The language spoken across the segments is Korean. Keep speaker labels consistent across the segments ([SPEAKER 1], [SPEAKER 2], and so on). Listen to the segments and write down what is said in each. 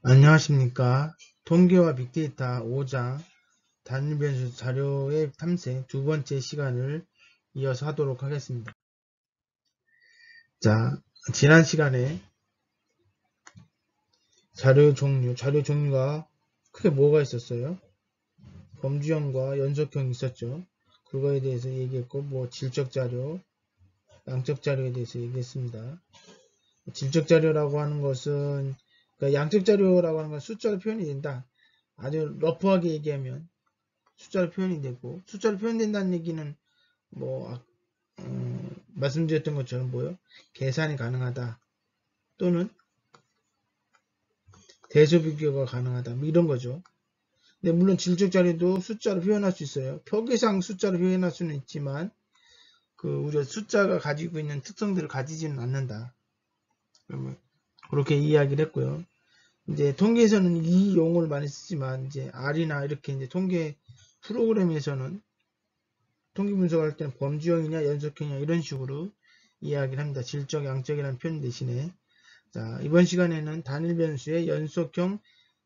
[SPEAKER 1] 안녕하십니까. 통계와 빅데이터 5장 단일 변수 자료의 탐색 두 번째 시간을 이어서 하도록 하겠습니다. 자, 지난 시간에 자료 종류가 크게 뭐가 있었어요? 범주형과 연속형이 있었죠. 그거에 대해서 얘기했고, 질적 자료, 양적 자료에 대해서 얘기했습니다. 질적 자료라고 하는 것은, 그러니까 양적 자료라고 하는 건 숫자로 표현이 된다. 아주 러프하게 얘기하면 숫자로 표현이 되고, 숫자로 표현된다는 얘기는 말씀드렸던 것처럼 계산이 가능하다 또는 대소 비교가 가능하다 이런 거죠. 근데 물론 질적 자료도 숫자로 표현할 수 있어요. 표계상 숫자로 표현할 수는 있지만 우리가 숫자가 가지고 있는 특성들을 가지지는 않는다. 그렇게 이야기를 했고요. 이제 통계에서는 이 용어를 많이 쓰지만 이제 R이나 이렇게 이제 통계 프로그램에서는 통계 분석할 때는 범주형이냐 연속형이냐 이런 식으로 이야기를 합니다. 질적, 양적이라는 표현 대신에. 자, 이번 시간에는 단일 변수의 연속형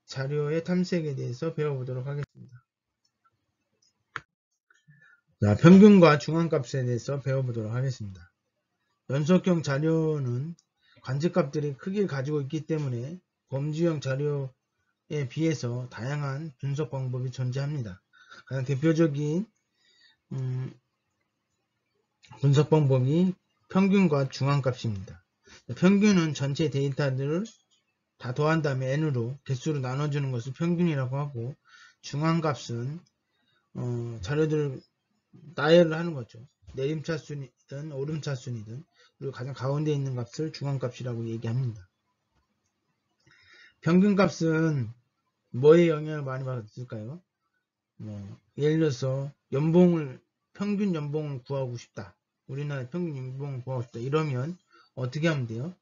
[SPEAKER 1] 자료의 탐색에 대해서 배워보도록 하겠습니다. 자, 평균과 중앙값에 대해서 배워보도록 하겠습니다. 연속형 자료는 관측값들이 크기를 가지고 있기 때문에 범주형 자료에 비해서 다양한 분석 방법이 존재합니다. 가장 대표적인 분석 방법이 평균과 중앙값입니다. 평균은 전체 데이터들을 다 더한 다음에 n으로 개수로 나눠주는 것을 평균이라고 하고, 중앙값은 자료들을 나열을 하는 거죠. 내림차순이든 오름차순이든, 그리고 가장 가운데 있는 값을 중앙값이라고 얘기합니다. 평균값은 뭐에 영향을 많이 받았을까요? 예를 들어서 평균 연봉을 구하고 싶다. 우리나라 평균 연봉을 구하고 싶다. 이러면 어떻게 하면 돼요?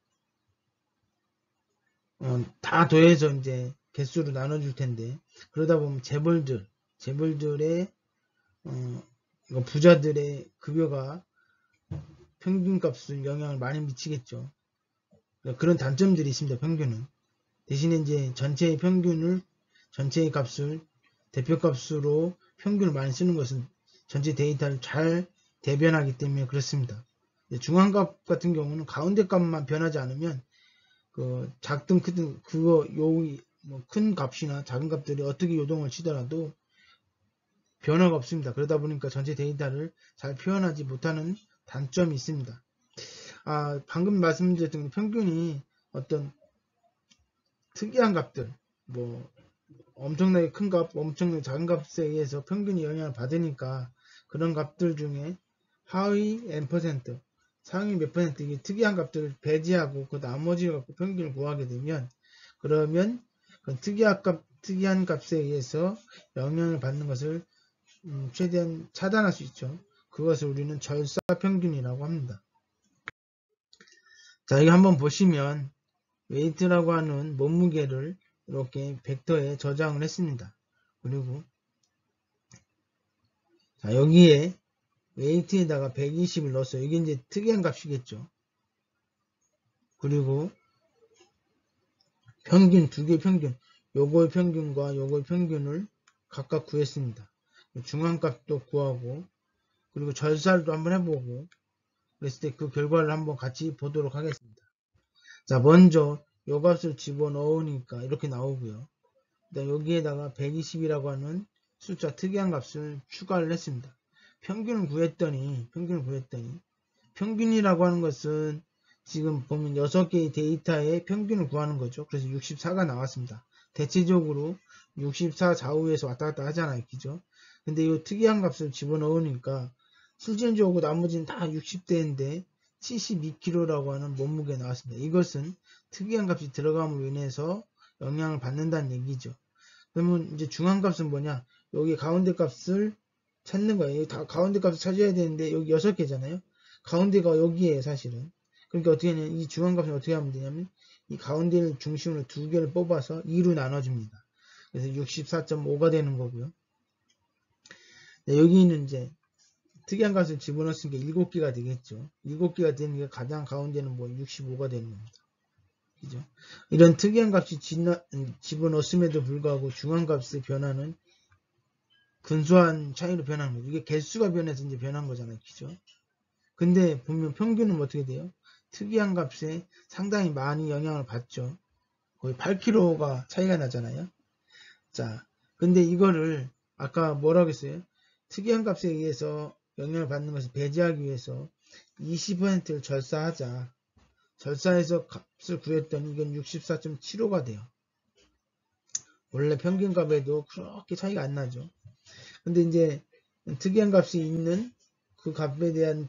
[SPEAKER 1] 다 더해서 이제 개수로 나눠줄 텐데, 그러다 보면 재벌들의 부자들의 급여가 평균값을 영향을 많이 미치겠죠. 그런 단점들이 있습니다. 평균은 대신에 이제 전체의 값을 대표값으로 평균을 많이 쓰는 것은 전체 데이터를 잘 대변하기 때문에 그렇습니다. 중앙값 같은 경우는 가운데 값만 변하지 않으면 작든 크든 큰 값이나 작은 값들이 어떻게 요동을 치더라도 변화가 없습니다. 그러다 보니까 전체 데이터를 잘 표현하지 못하는 단점이 있습니다. 방금 말씀드렸던 평균이 어떤 특이한 값들, 엄청나게 큰 값, 엄청나게 작은 값에 의해서 평균이 영향을 받으니까 그런 값들 중에 하위 n%, 상위 몇 %, 이게 특이한 값들을 배제하고 그 나머지를 갖고 평균을 구하게 되면, 그러면 그 특이한 값에 의해서 영향을 받는 것을 최대한 차단할 수 있죠. 그것을 우리는 절사평균이라고 합니다. 자, 이거 한번 보시면 웨이트라고 하는 몸무게를 이렇게 벡터에 저장을 했습니다. 그리고 자, 여기에 웨이트에다가 120을 넣었어요. 이게 이제 특이한 값이겠죠. 그리고 평균, 두 개의 평균, 요거의 평균과 요거의 평균을 각각 구했습니다. 중앙값도 구하고, 그리고 절살도 한번 해보고, 그랬을 때 그 결과를 한번 같이 보도록 하겠습니다. 자, 먼저 요 값을 집어넣으니까 이렇게 나오고요. 여기에다가 120이라고 하는 숫자 특이한 값을 추가를 했습니다. 평균을 구했더니 평균이라고 하는 것은 지금 보면 6개의 데이터의 평균을 구하는 거죠. 그래서 64가 나왔습니다. 대체적으로 64 좌우에서 왔다 갔다 하잖아요. 그죠? 근데 이 특이한 값을 집어넣으니까 실질적으로 나머지는 다 60대인데 72kg라고 하는 몸무게 나왔습니다. 이것은 특이한 값이 들어감으로 인해서 영향을 받는다는 얘기죠. 그러면 이제 중앙값은 뭐냐? 여기 가운데 값을 찾는 거예요. 다 가운데 값을 찾아야 되는데 여기 6개잖아요. 가운데가 여기에요, 사실은. 그러니까 어떻게 하냐면 이 중앙값을 어떻게 하면 되냐면 이 가운데를 중심으로 2개를 뽑아서 2로 나눠줍니다. 그래서 64.5가 되는 거고요. 네, 여기는 이제 특이한 값을 집어넣었으니까 7개가 되겠죠. 7개가 되는 게 가장 가운데는 65가 되는 겁니다. 그죠? 이런 특이한 값이 집어넣었음에도 불구하고 중앙값의 변화는 근소한 차이로 변하는 거죠. 이게 개수가 변해서 이제 변한 거잖아요. 그죠? 근데 보면 평균은 어떻게 돼요? 특이한 값에 상당히 많이 영향을 받죠. 거의 8kg가 차이가 나잖아요. 자, 근데 이거를 아까 뭐라고 했어요? 특이한 값에 의해서 영향을 받는 것을 배제하기 위해서 20%를 절사하자. 절사해서 값을 구했더니 이건 64.75가 돼요. 원래 평균값에도 그렇게 차이가 안 나죠. 근데 이제 특이한 값이 있는 그 값에 대한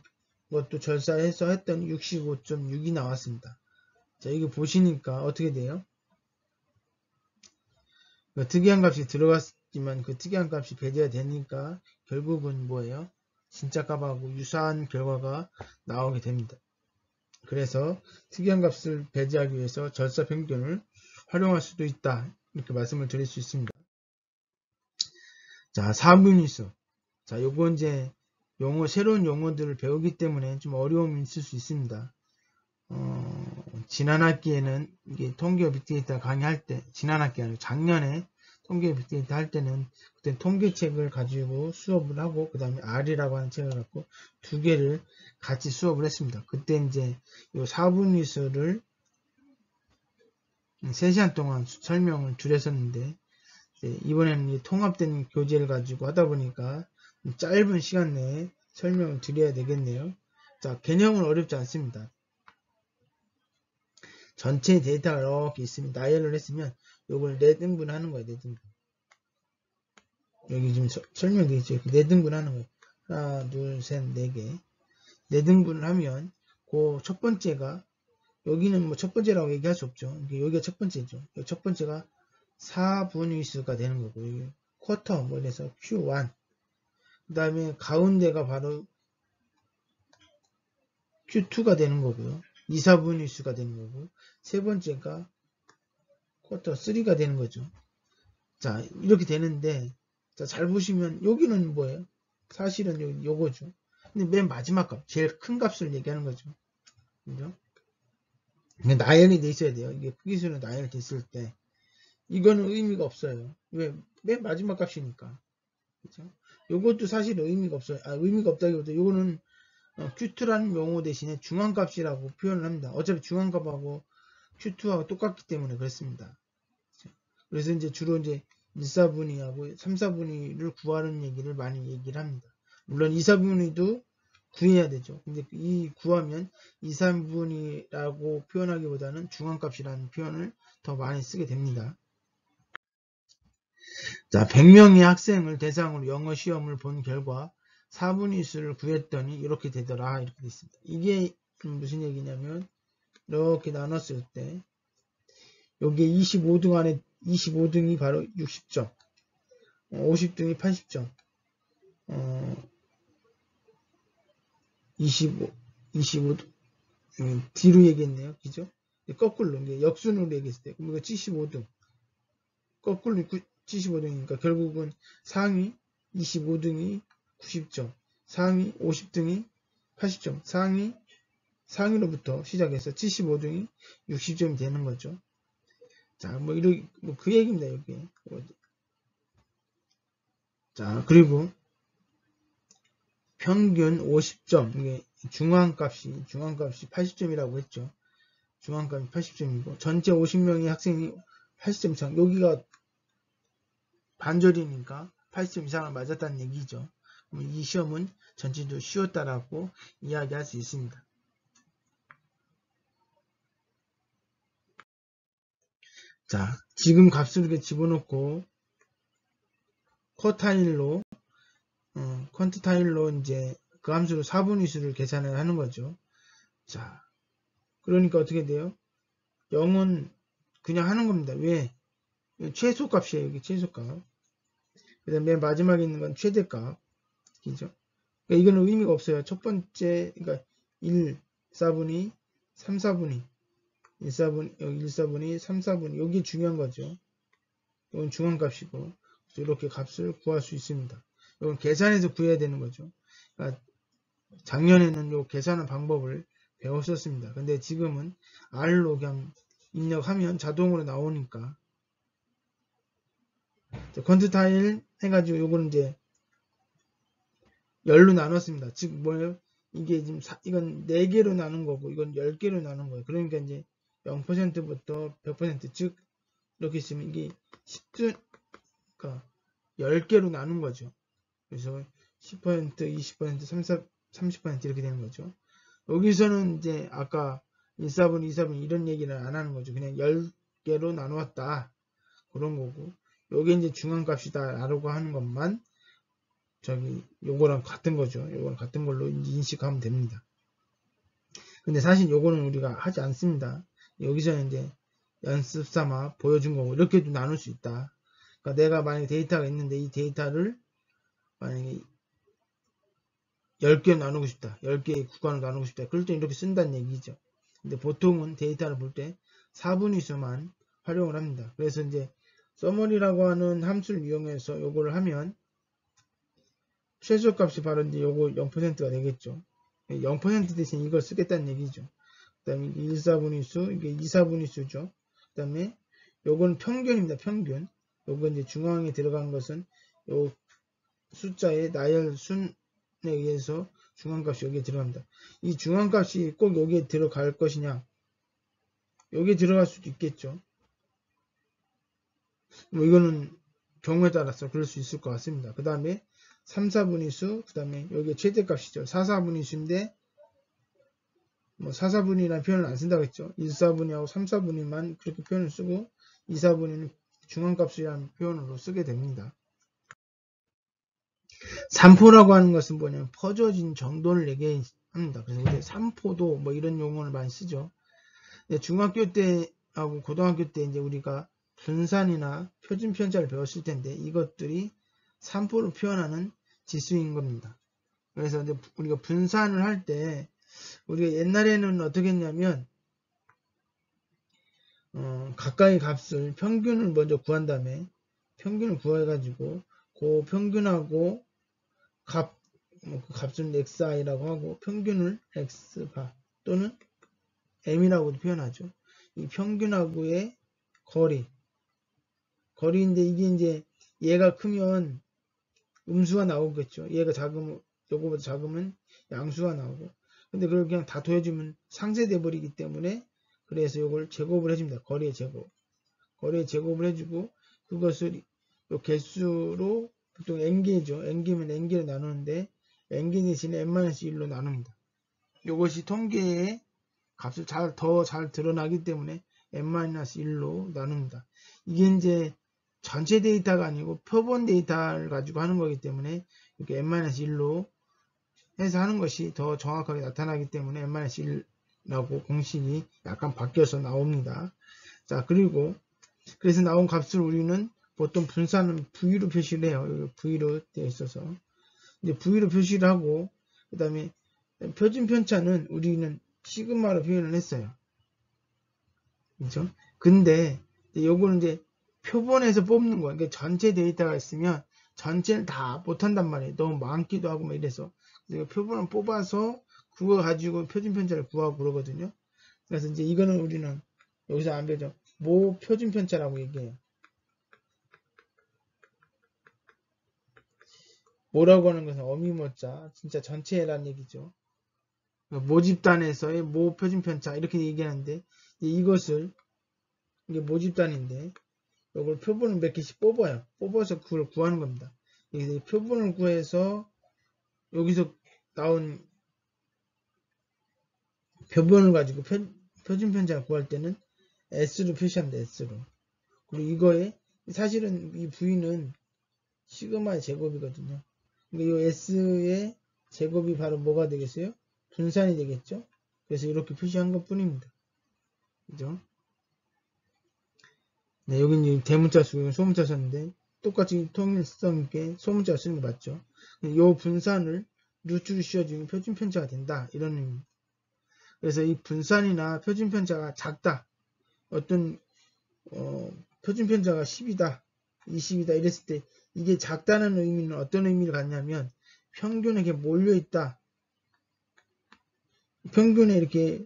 [SPEAKER 1] 것도 절사해서 했더니 65.6이 나왔습니다. 자, 이거 보시니까 어떻게 돼요? 그 특이한 값이 들어갔지만 그 특이한 값이 배제가 되니까 결국은 뭐예요? 진짜 값하고 유사한 결과가 나오게 됩니다. 그래서 특이한 값을 배제하기 위해서 절사 평균을 활용할 수도 있다. 이렇게 말씀을 드릴 수 있습니다. 자, 4분위수. 자, 요거 이제 새로운 용어들을 배우기 때문에 좀 어려움이 있을 수 있습니다. 지난 학기에는 이게 통계 빅데이터 강의할 때, 지난 학기 아니고 작년에 통계 빅데이터 할 때는 그때 통계책을 가지고 수업을 하고 그 다음에 R이라고 하는 책을 갖고 두 개를 같이 수업을 했습니다. 그때 이제 요 4분위수를 3시간 동안 설명을 줄였었는데 이번에는 통합된 교재를 가지고 하다 보니까 짧은 시간 내에 설명을 드려야 되겠네요. 자, 개념은 어렵지 않습니다. 전체 데이터가 이렇게 있으면 나열을 했으면 요걸 4등분 하는 거예요. 4등분. 여기 지금 설명되어 있죠. 4등분 하는 거예요. 하나, 둘, 셋, 4개. 4등분을 하면 그 첫 번째가 여기는 뭐 첫 번째라고 얘기할 수 없죠. 여기가 첫 번째죠. 첫 번째가 4분위수가 되는 거고 여기 쿼터 뭐 이래서 Q1. 그 다음에 가운데가 바로 Q2가 되는 거고요. 2, 4분위수가 되는 거고 세 번째가 쿼터 3가 되는 거죠. 자, 이렇게 되는데 자, 잘 보시면 여기는 뭐예요? 사실은 요거죠. 근데 맨 마지막 값, 제일 큰 값을 얘기하는 거죠. 그죠? 나열이 돼 있어야 돼요. 이게 크기수는 나열이 됐을 때 이거는 의미가 없어요. 왜? 맨 마지막 값이니까. 그죠? 요것도 사실 의미가 없어요. 의미가 없다기보다 요거는 Q2라는 용어 대신에 중앙값이라고 표현을 합니다. 어차피 중앙값하고 Q2하고 똑같기 때문에 그렇습니다. 그래서 이제 주로 이제 1, 4분위하고 3, 4분위를 구하는 얘기를 많이 얘기를 합니다. 물론 2, 4분위도 구해야 되죠. 근데 이 구하면 2, 3분위라고 표현하기보다는 중앙값이라는 표현을 더 많이 쓰게 됩니다. 자, 100명의 학생을 대상으로 영어 시험을 본 결과 4분위수를 구했더니 이렇게 되더라. 이렇게 돼 있습니다. 이게 무슨 얘기냐면 이렇게 나눴을 때 여기에 25등 안에 25등이 바로 60점, 50등이 80점, 25등 뒤로 얘기했네요. 그죠? 거꾸로 이제 역순으로 얘기했을 때 그럼 이거 75등 거꾸로 75등이니까 결국은 상위 25등이 90점, 상위 50등이 80점, 상위로부터 시작해서 75등이 60점이 되는 거죠. 자, 뭐 그 얘기입니다. 여기. 자, 그리고 평균 50점, 이게 중앙값이 80점이라고 했죠. 중앙값이 80점이고 전체 50명의 학생이 80점 이상, 여기가 반절이니까 80점 이상을 맞았다는 얘기죠. 그럼 이 시험은 전체적으로 쉬웠다라고 이야기할 수 있습니다. 자, 지금 값을 이렇게 집어넣고 쿼타일로 이제 그 함수로 4분위수를 계산을 하는 거죠. 자, 그러니까 어떻게 돼요? 0은 그냥 하는 겁니다. 왜? 최소값이에요. 여기 최소값. 그 다음에 맨 마지막에 있는 건 최대값. 그죠? 그러니까 이거는 의미가 없어요. 첫 번째, 그러니까 1, 4분위, 3, 4분위, 1, 4분위, 3, 4분위. 여기 중요한 거죠. 이건 중앙값이고, 이렇게 값을 구할 수 있습니다. 이건 계산해서 구해야 되는 거죠. 그러니까 작년에는 요 계산하는 방법을 배웠었습니다. 근데 지금은 R로 그냥 입력하면 자동으로 나오니까. 퀀트 타일 해가지고 요거는 이제 열로 나눴습니다. 즉 뭐예요? 이게 지금 이건 4개로 나눈 거고 이건 10개로 나눈 거예요. 그러니까 이제 0%부터 100% 즉 이렇게 있으면 이게 10주 그러니까 10개로 나눈 거죠. 그래서 10%, 20%, 30% 이렇게 되는 거죠. 여기서는 이제 아까 1사분, 2사분 이런 얘기는 안 하는 거죠. 그냥 10개로 나누었다. 그런 거고. 요게 이제 중앙값이다 라고 하는 것만 요거랑 같은 거죠. 요거랑 같은 걸로 인식하면 됩니다. 근데 사실 요거는 우리가 하지 않습니다. 여기서는 이제 연습 삼아 보여준 거고 이렇게도 나눌 수 있다. 그러니까 내가 만약에 데이터가 있는데 이 데이터를 만약에 10개로 나누고 싶다. 10개의 구간으로 나누고 싶다. 그럴 때 이렇게 쓴다는 얘기죠. 근데 보통은 데이터를 볼 때 4분위수만 활용을 합니다. 그래서 이제 서머리라고 하는 함수를 이용해서 요거를 하면 최소값이 바로 이제 요거 0%가 되겠죠. 0% 대신 이걸 쓰겠다는 얘기죠. 그 다음에 1사분위수, 이게 2사분위수죠. 그 다음에 요건 평균입니다. 평균. 요거 이제 중앙에 들어간 것은 요 숫자의 나열순에 의해서 중앙값이 여기에 들어갑니다. 이 중앙값이 꼭 여기에 들어갈 것이냐? 여기에 들어갈 수도 있겠죠. 뭐 이거는 경우에 따라서 그럴 수 있을 것 같습니다. 그 다음에 3, 4분위수, 그 다음에 여기 최대값이죠. 4, 4분위수인데 뭐 4, 4분위라는 표현을 안 쓴다고 했죠. 1, 4분위하고 3, 4분위만 그렇게 표현을 쓰고 2, 4분위는 중앙값이라는 표현으로 쓰게 됩니다. 3포라고 하는 것은 뭐냐면 퍼져진 정도를 얘기합니다. 그래서 우리 3포도 뭐 이런 용어를 많이 쓰죠. 중학교 때하고 고등학교 때 이제 우리가 분산이나 표준 편차를 배웠을 텐데 이것들이 3포를 표현하는 지수인 겁니다. 그래서 이제 우리가 분산을 할 때 우리가 옛날에는 어떻게 했냐면 가까이 값을 평균을 먼저 구한 다음에 평균을 구해가지고 그 평균하고 그 값은 xi라고 하고 평균을 x바 또는 m이라고도 표현하죠. 이 평균하고의 거리인데 이게 이제 얘가 크면 음수가 나오겠죠. 얘가 작으면 요거보다 작으면 양수가 나오고. 근데 그걸 그냥 다 더해주면 상쇄돼 버리기 때문에 그래서 요걸 제곱을 해줍니다. 거리의 제곱. 거리의 제곱을 해주고 그것을 요 개수로 보통 n개죠. n개면 n개로 나누는데 n개 대신에 n-1로 나눕니다. 요것이 통계의 값을 더 잘 드러나기 때문에 n-1로 나눕니다. 이게 이제 전체 데이터가 아니고 표본 데이터를 가지고 하는 거기 때문에 이렇게 n-1로 해서 하는 것이 더 정확하게 나타나기 때문에 n-1라고 공식이 약간 바뀌어서 나옵니다. 자, 그리고 그래서 나온 값을 우리는 보통 분산은 V로 표시를 해요. V로 되어 있어서 이제 V로 표시를 하고 그 다음에 표준 편차는 우리는 시그마로 표현을 했어요. 그죠? 근데 요거는 이제 표본에서 뽑는 거야. 그러니까 전체 데이터가 있으면 전체를 다 못한단 말이에요. 너무 많기도 하고 막 이래서 표본을 뽑아서 그거 가지고 표준 편차를 구하고 그러거든요. 그래서 이제 이거는 우리는 여기서 안 배우죠. 모 표준 편차라고 얘기해요. 모라고 하는 것은 어미모자, 진짜 전체라는 얘기죠. 모집단에서의 모 표준 편차 이렇게 얘기하는데 이것을 이게 모집단인데 이걸 표본을 몇 개씩 뽑아요. 뽑아서 그걸 구하는 겁니다. 여기서 표본을 구해서 여기서 나온 표본을 가지고 표준 편차를 구할 때는 S로 표시합니다. S로. 그리고 이거에 사실은 이 V는 시그마의 제곱이거든요. 그러니까 이 S의 제곱이 바로 뭐가 되겠어요? 분산이 되겠죠? 그래서 이렇게 표시한 것 뿐입니다. 그죠? 네, 여기는 대문자 쓰고 소문자 썼는데 똑같이 통일성 있게 소문자 쓰는 게 맞죠? 이 분산을 루트로 씌워주면 표준 편차가 된다. 이런 의미입니다. 그래서 이 분산이나 표준 편차가 작다. 어떤 표준 편차가 10이다, 20이다 이랬을 때 이게 작다는 의미는 어떤 의미를 갖냐면 평균에게 몰려있다. 평균에 이렇게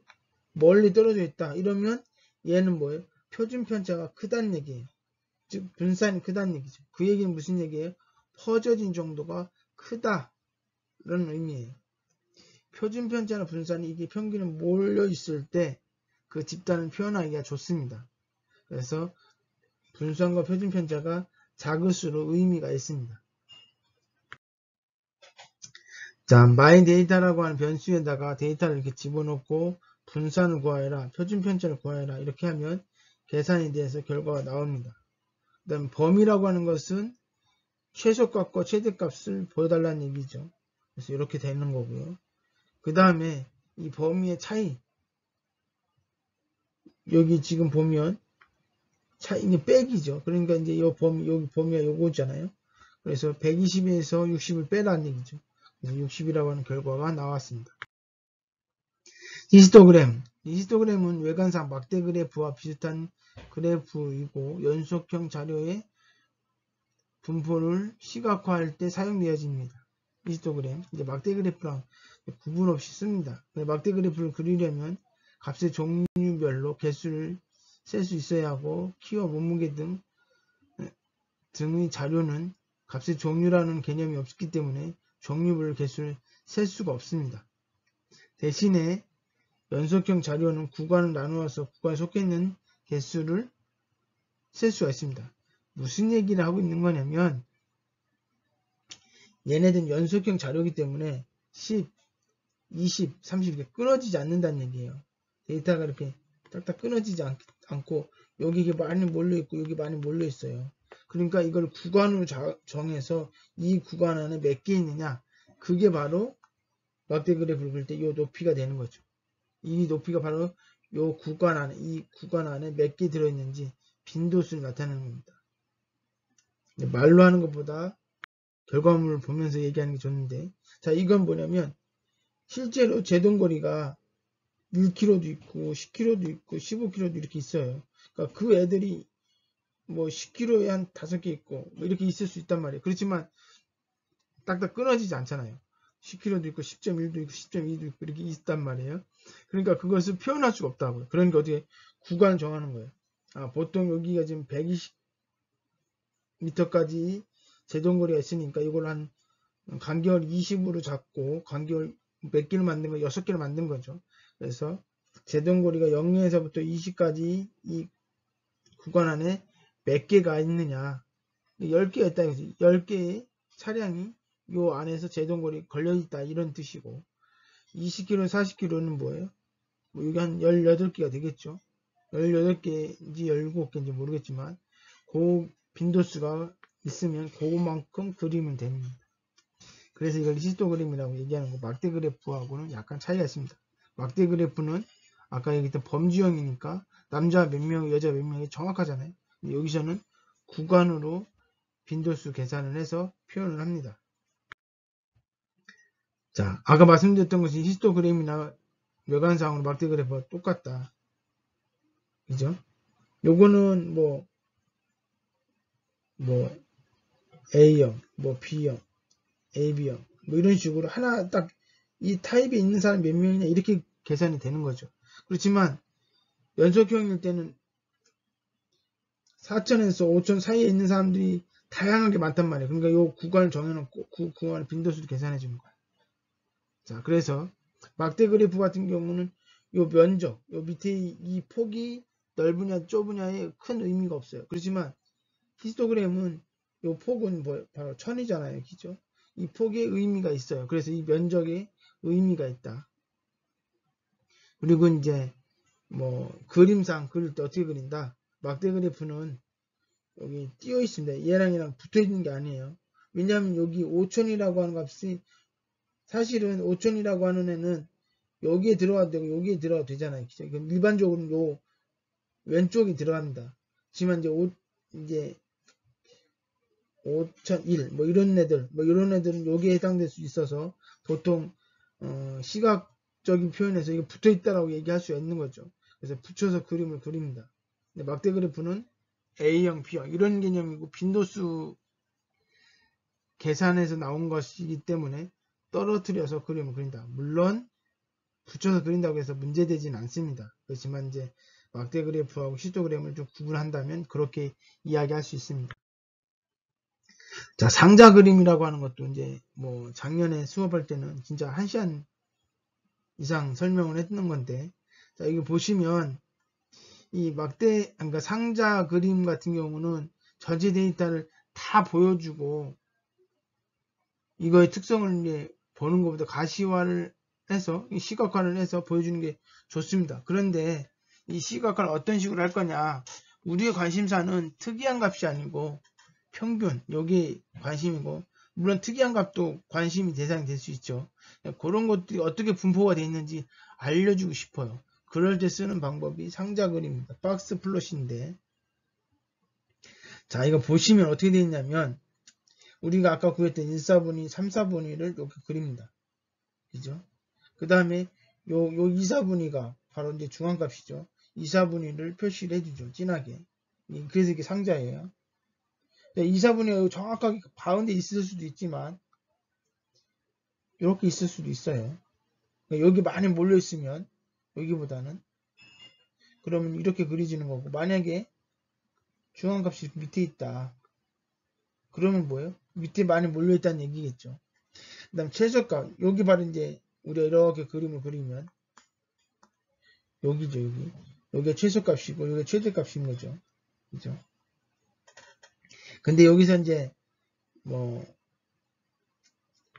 [SPEAKER 1] 멀리 떨어져 있다. 이러면 얘는 뭐예요? 표준 편차가 크다는 얘기예요. 즉 분산이 크다는 얘기죠. 그 얘기는 무슨 얘기예요? 퍼져진 정도가 크다라는 의미예요. 표준 편차나 분산이 이게 평균에 몰려 있을 때 그 집단을 표현하기가 좋습니다. 그래서 분산과 표준 편차가 작을수록 의미가 있습니다. 자, my 데이터라고 하는 변수에다가 데이터를 이렇게 집어넣고 분산을 구하여라, 표준 편차를 구하여라 이렇게 하면 계산에 대해서 결과가 나옵니다. 그 다음 범위라고 하는 것은 최소값과 최대값을 보여달라는 얘기죠. 그래서 이렇게 되는 거고요. 그 다음에 이 범위의 차이, 여기 지금 보면 이게 백이죠. 그러니까 이제 이 범위, 여기 범위가 요거잖아요. 그래서 120에서 60을 빼라는 얘기죠. 그래서 60이라고 하는 결과가 나왔습니다. 히스토그램. 히스토그램은 외관상 막대 그래프와 비슷한 그래프이고 연속형 자료의 분포를 시각화할 때 사용되어집니다. 히스토그램. 이제 막대 그래프랑 구분 없이 씁니다. 막대 그래프를 그리려면 값의 종류별로 개수를 셀 수 있어야 하고 키와 몸무게 등의 자료는 값의 종류라는 개념이 없기 때문에 종류별 개수를 셀 수가 없습니다. 대신에 연속형 자료는 구간을 나누어서 구간에 속해 있는 개수를 셀 수가 있습니다. 무슨 얘기를 하고 있는 거냐면 얘네들은 연속형 자료이기 때문에 10, 20, 30 이렇게 끊어지지 않는다는 얘기예요. 데이터가 이렇게 딱딱 끊어지지 않고 여기 이게 많이 몰려있고 여기 많이 몰려있어요. 그러니까 이걸 구간으로 정해서 이 구간 안에 몇 개 있느냐, 그게 바로 막대 그래프를 그릴 때 이 높이가 되는 거죠. 이 높이가 바로 이 구간 안에 몇 개 들어있는지 빈도수를 나타내는 겁니다. 말로 하는 것보다 결과물을 보면서 얘기하는 게 좋은데, 자, 이건 뭐냐면 실제로 제동거리가 1km도 있고 10km도 있고 15km도 이렇게 있어요. 그러니까 그 애들이 뭐 10km에 한 5개 있고 뭐 이렇게 있을 수 있단 말이에요. 그렇지만 딱딱 끊어지지 않잖아요. 10km도 있고 10.1도 있고 10.2도 있고 이렇게 있단 말이에요. 그러니까 그것을 표현할 수가 없다고요. 그러니까 어떻게 구간을 정하는 거예요. 보통 여기가 지금 120m까지 제동거리가 있으니까 이걸 한 간격을 20으로 잡고 간격을 몇 개를 만든 거, 6개를 만든 거죠. 그래서 제동거리가 0에서부터 20까지 이 구간 안에 몇 개가 있느냐, 10개가 있다 이거지. 10개의 차량이 요 안에서 제동거리 걸려있다 이런 뜻이고, 20km, 40km는 뭐예요? 뭐 여기 한 18개가 되겠죠. 18개인지 17개인지 모르겠지만 그 빈도수가 있으면 그만큼 그리면 됩니다. 그래서 이걸 히스토그램이라고 얘기하는 거, 막대 그래프하고는 약간 차이가 있습니다. 막대 그래프는 아까 얘기했던 범주형이니까 남자 몇 명, 여자 몇 명이 정확하잖아요. 근데 여기서는 구간으로 빈도수 계산을 해서 표현을 합니다. 자, 아까 말씀드렸던 것이 히스토그램이나 외관상으로 막대 그래프가 똑같다. 그죠? 요거는 뭐 A형, B형, AB형 뭐 이런 식으로 하나 딱 이 타입에 있는 사람 몇 명이냐 이렇게 계산이 되는 거죠. 그렇지만 연속형일 때는 4천에서 5천 사이에 있는 사람들이 다양하게 많단 말이에요. 그러니까 요 구간을 정해놓고 그 구간의 빈도수를 계산해 주는 거예요. 자, 그래서 막대 그래프 같은 경우는 요 면적, 요 밑에 이 폭이 넓으냐 좁으냐에 큰 의미가 없어요. 그렇지만 히스토그램은 요 폭은 바로 1000이잖아요. 그죠? 이 폭에 의미가 있어요. 그래서 이 면적에 의미가 있다. 그리고 이제 뭐 그림상 그릴 때 어떻게 그린다? 막대 그래프는 여기 띄어 있습니다. 얘랑 붙어 있는 게 아니에요. 왜냐하면 여기 5000이라고 하는 값이 사실은 5000이라고 하는 애는 여기에 들어가도 되고 여기에 들어가도 되잖아요. 그죠? 일반적으로는 요 왼쪽이 들어갑니다. 하지만 이제 5001 뭐 이런 애들은 여기에 해당될 수 있어서 보통 시각적인 표현에서 이거 붙어 있다라고 얘기할 수 있는 거죠. 그래서 붙여서 그림을 그립니다. 근데 막대 그래프는 A형, B형 이런 개념이고 빈도수 계산해서 나온 것이기 때문에 떨어뜨려서 그림을 그린다. 물론 붙여서 그린다고 해서 문제되진 않습니다. 그렇지만 이제 막대 그래프하고 히스토그램을 좀 구분한다면 그렇게 이야기할 수 있습니다. 자, 상자 그림이라고 하는 것도 이제 뭐 작년에 수업할 때는 진짜 1시간 이상 설명을 했던 건데, 자, 이거 보시면 이 그러니까 상자 그림 같은 경우는 전체 데이터를 다 보여주고 이거의 특성을 이제 보는 것보다 가시화를 해서 시각화를 해서 보여주는 게 좋습니다. 그런데 이 시각화를 어떤 식으로 할 거냐, 우리의 관심사는 특이한 값이 아니고 평균, 여기 관심이고, 물론 특이한 값도 관심이 대상이 될 수 있죠. 그런 것들이 어떻게 분포가 되어 있는지 알려주고 싶어요. 그럴 때 쓰는 방법이 상자 그림입니다. 박스 플롯인데, 자, 이거 보시면 어떻게 되어 있냐면 우리가 아까 구했던 1, 4분위, 3, 4분위를 이렇게 그립니다. 그죠? 그 다음에 요 2, 4분위가 바로 이제 중앙값이죠. 2, 4분위를 표시를 해주죠. 진하게. 그래서 이게 상자예요. 2, 4분위가 정확하게 가운데 있을 수도 있지만 이렇게 있을 수도 있어요. 여기 많이 몰려 있으면 여기보다는 그러면 이렇게 그려지는 거고, 만약에 중앙값이 밑에 있다. 그러면 뭐예요? 밑에 많이 몰려 있다는 얘기겠죠. 그 다음 최저값, 여기 바로 이제 우리가 이렇게 그림을 그리면 여기죠. 여기가 최소값이고 여기가 최대값인 거죠. 그죠? 근데 여기서 이제 뭐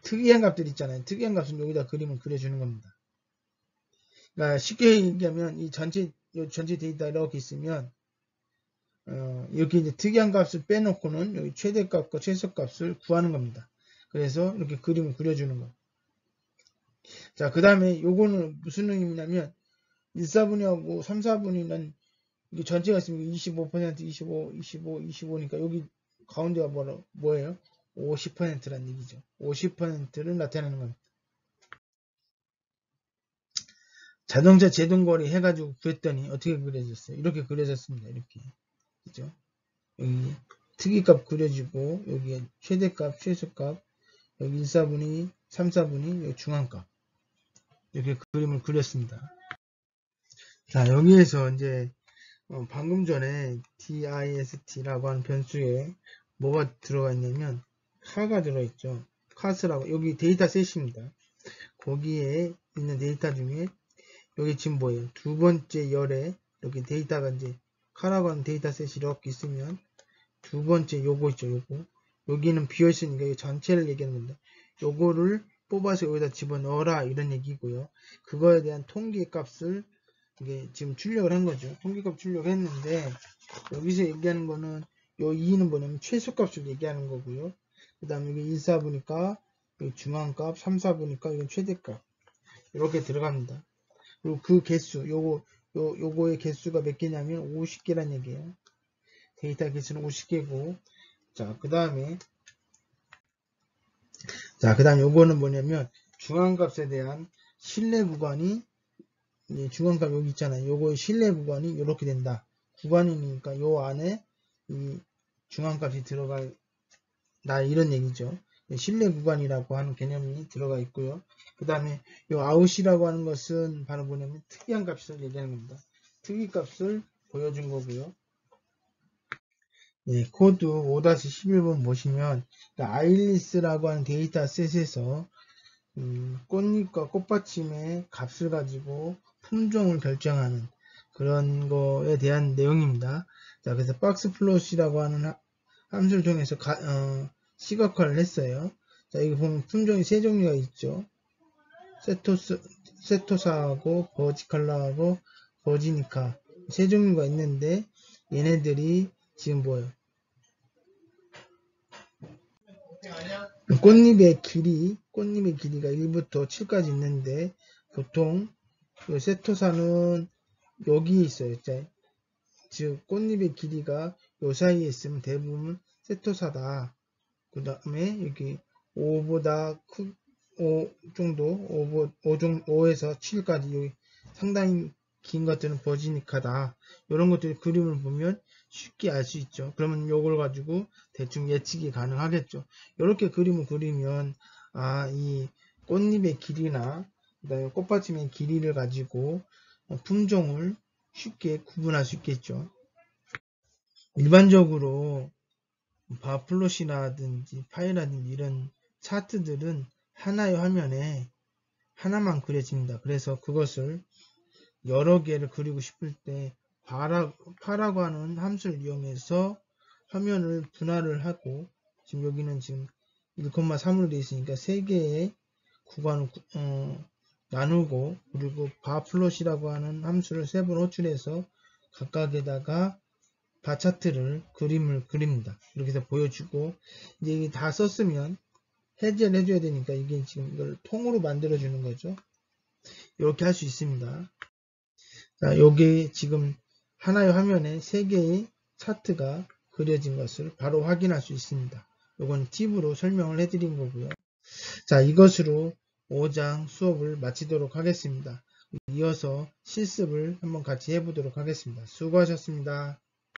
[SPEAKER 1] 특이한 값들 있잖아요. 특이한 값은 여기다 그림을 그려주는 겁니다. 그러니까 쉽게 얘기하면 이 전체 데이터 이렇게 있으면 이렇게 이제 특이한 값을 빼놓고는 여기 최대값과 최소값을 구하는 겁니다. 그래서 이렇게 그림을 그려주는 거. 자, 그 다음에 요거는 무슨 의미냐면 1, 4분위하고 3, 4분위는 이게 전체가 있으면 25%, 25, 25, 25니까 여기 가운데가 뭐예요? 50%란 얘기죠. 50%를 나타내는 겁니다. 자동차 제동거리 해가지고 구했더니 어떻게 그려졌어요? 이렇게 그려졌습니다. 이렇게. 그죠? 여기 특이값 그려지고, 여기 최대값, 최소값, 여기 1, 4분위, 3, 4분위, 여기 중앙값. 이렇게 그림을 그렸습니다. 자, 여기에서 이제 방금 전에 dist라고 하는 변수에 뭐가 들어가 있냐면 카가 들어있죠. 카스라고, 여기 데이터셋입니다. 거기에 있는 데이터 중에 여기 지금 뭐예요? 두 번째 열에 이렇게 데이터가 이제 카라고 하는 데이터셋이 이렇게 있으면 두 번째 요거 있죠. 요거 여기는 비어있으니까 이 전체를 얘기하는 겁니다. 요거를 뽑아서 여기다 집어넣어라 이런 얘기고요. 그거에 대한 통계 값을 이게 지금 출력을 한 거죠. 통계값 출력을 했는데 여기서 얘기하는 거는 요 2는 뭐냐면 최소값을 얘기하는 거고요. 그 다음에 이게 1, 4분위니까 여기 중앙값, 3, 4분위니까 이건 최대값 이렇게 들어갑니다. 그리고 그 개수 요거의 개수가 몇 개냐면 50개란 얘기예요. 데이터 개수는 50개고, 자, 그 다음에 요거는 뭐냐면 중앙값에 대한 신뢰 구간이 중앙값 여기 있잖아요. 요거의 신뢰 구간이 이렇게 된다. 구간이니까 요 안에 이 중앙값이 들어갈 나 이런 얘기죠. 신뢰 구간이라고 하는 개념이 들어가 있고요. 그 다음에 요 아웃이라고 하는 것은 바로 뭐냐면 특이한 값을 얘기하는 겁니다. 특이 값을 보여준 거고요. 네, 코드 5-11번 보시면 아일리스라고 하는 데이터셋에서 꽃잎과 꽃받침의 값을 가지고 품종을 결정하는 그런 거에 대한 내용입니다. 자, 그래서 박스 플롯이라고 하는 함수를 통해서 시각화를 했어요. 자, 여기 보면 품종이 세 종류가 있죠. 세토사하고 버지칼라하고 버지니카 세 종류가 있는데 얘네들이 지금 뭐예요? 꽃잎의 길이가 1부터 7까지 있는데 보통 세토사는 여기 있어요. 즉 꽃잎의 길이가 요 사이에 있으면 대부분 세토사다. 그 다음에 여기 5보다 5 정도 5에서 7까지 여기 상당히 긴 것들은 버지니카다. 이런 것들 그림을 보면 쉽게 알 수 있죠. 그러면 요걸 가지고 대충 예측이 가능하겠죠. 이렇게 그림을 그리면 이 꽃잎의 길이나 그다음에 꽃받침의 길이를 가지고 품종을 쉽게 구분할 수 있겠죠. 일반적으로 바플롯이라든지 파이라든지 이런 차트들은 하나의 화면에 하나만 그려집니다. 그래서 그것을 여러 개를 그리고 싶을 때 파라고 하는 함수를 이용해서 화면을 분할을 하고, 지금 여기는 지금 1,3으로 되어 있으니까 3개의 구간을 나누고, 그리고 바플롯이라고 하는 함수를 3번 호출해서 각각에다가 바 차트를 그림을 그립니다. 이렇게 해서 보여주고, 이제 이게 다 썼으면 해제를 해줘야 되니까 이게 지금 이걸 통으로 만들어 주는 거죠. 이렇게 할 수 있습니다. 자, 여기 지금 하나의 화면에 3개의 차트가 그려진 것을 바로 확인할 수 있습니다. 이건 팁으로 설명을 해드린 거고요. 자, 이것으로 5장 수업을 마치도록 하겠습니다. 이어서 실습을 한번 같이 해보도록 하겠습니다. 수고하셨습니다.